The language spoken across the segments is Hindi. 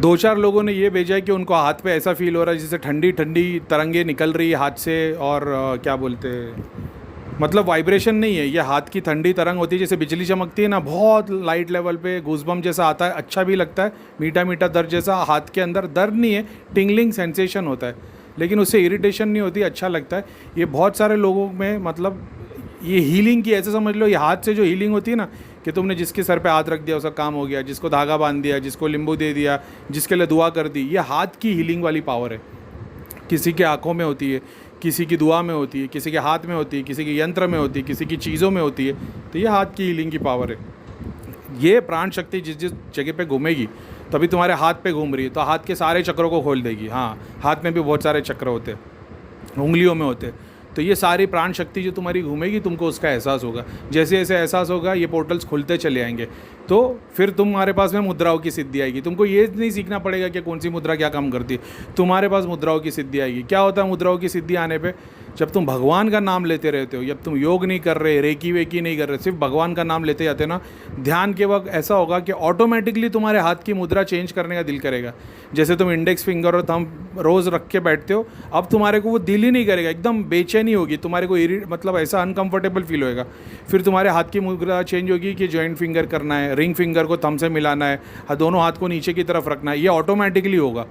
2-4 लोगों ने ये भेजा है कि उनको हाथ पे ऐसा फील हो रहा है जैसे ठंडी ठंडी तरंगे निकल रही है हाथ से, और क्या बोलते हैं, मतलब वाइब्रेशन नहीं है, ये हाथ की ठंडी तरंग होती है, जैसे बिजली चमकती है ना, बहुत लाइट लेवल पे गूज़बम्प जैसा आता है, अच्छा भी लगता है, मीठा मीठा दर्द जैसा, हाथ के अंदर दर्द नहीं है, टिंगलिंग सेंसेशन होता है, लेकिन उससे इरिटेशन नहीं होती, अच्छा लगता है। ये बहुत सारे लोगों में मतलब ये हीलिंग की, ऐसे समझ लो ये हाथ से जो हीलिंग होती है ना, कि तुमने जिसके सर पे हाथ रख दिया उसका काम हो गया, जिसको धागा बांध दिया, जिसको नींबू दे दिया, जिसके लिए दुआ कर दी, ये हाथ की हीलिंग वाली पावर है। किसी के आँखों में होती है, किसी की दुआ में होती है, किसी के हाथ में होती है, किसी के यंत्र में होती है, किसी की चीज़ों में होती है, तो ये हाथ की हीलिंग की पावर है। ये प्राण शक्ति जिस जिस जगह पे घूमेगी, तो अभी तुम्हारे हाथ पे घूम रही है तो हाथ के सारे चक्रों को खोल देगी। हाँ, हाथ में भी बहुत सारे चक्र होते हैं, उंगलियों में होते हैं, तो ये सारी प्राण शक्ति जो तुम्हारी घूमेगी, तुमको उसका एहसास होगा। जैसे जैसे एहसास होगा ये पोर्टल्स खुलते चले आएंगे, तो फिर तुम्हारे पास में मुद्राओं की सिद्धि आएगी। तुमको ये नहीं सीखना पड़ेगा कि कौन सी मुद्रा क्या काम करती है, तुम्हारे पास मुद्राओं की सिद्धि आएगी। क्या होता है मुद्राओं की सिद्धि आने पे? जब तुम भगवान का नाम लेते रहते हो, जब तुम योग नहीं कर रहे, रेकी वेकी नहीं कर रहे, सिर्फ भगवान का नाम लेते जाते ना, ध्यान के वक्त ऐसा होगा कि ऑटोमेटिकली तुम्हारे हाथ की मुद्रा चेंज करने का दिल करेगा। जैसे तुम इंडेक्स फिंगर और थंब रोज़ रख के बैठते हो, अब तुम्हारे को वो दिल ही नहीं करेगा, एकदम बेचैनी होगी, तुम्हारे को मतलब ऐसा अनकंफर्टेबल फील होएगा। फिर तुम्हारे हाथ की मुद्रा चेंज होगी कि जॉइंट फिंगर करना है, रिंग फिंगर को थंब से मिलाना है, दोनों हाथ को नीचे की तरफ रखना है, ये ऑटोमेटिकली होगा।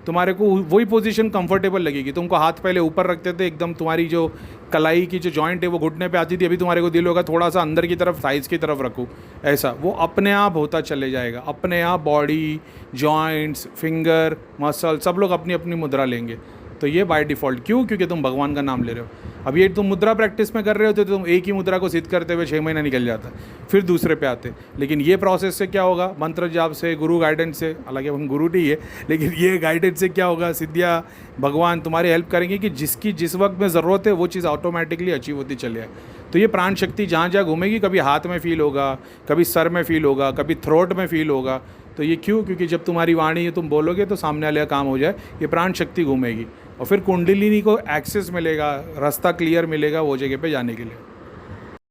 तुम्हारे को वही पोजीशन कंफर्टेबल लगेगी। तुमको हाथ पहले ऊपर रखते थे, एकदम तुम्हारी जो कलाई की जो जॉइंट है वो घुटने पे आती थी, अभी तुम्हारे को दिल होगा थोड़ा सा अंदर की तरफ, थाइस की तरफ रखूँ, ऐसा वो अपने आप होता चले जाएगा। अपने आप बॉडी, जॉइंट्स, फिंगर, मसल सब लोग अपनी अपनी मुद्रा लेंगे। तो ये बाय डिफ़ॉल्ट, क्यों? क्योंकि तुम भगवान का नाम ले रहे हो। अब ये तुम मुद्रा प्रैक्टिस में कर रहे होते तो तुम एक ही मुद्रा को सिद्ध करते हुए 6 महीना निकल जाता, फिर दूसरे पे आते। लेकिन ये प्रोसेस से क्या होगा? मंत्र जाप से, गुरु गाइडेंस से, हालांकि हम गुरु नहीं है, लेकिन ये गाइडेंस से क्या होगा? सिद्धियाँ भगवान तुम्हारी हेल्प करेंगे कि जिसकी जिस वक्त में ज़रूरत है वो चीज़ ऑटोमेटिकली अचीव होती चले आए। तो ये प्राण शक्ति जहाँ जहाँ घूमेगी, कभी हाथ में फील होगा, कभी सर में फील होगा, कभी थ्रोट में फील होगा। तो ये क्यों? क्योंकि जब तुम्हारी वाणी तुम बोलोगे तो सामने वाले का काम हो जाए, ये प्राण शक्ति घूमेगी और फिर कुंडलिनी को एक्सेस मिलेगा, रास्ता क्लियर मिलेगा वो जगह पे जाने के लिए।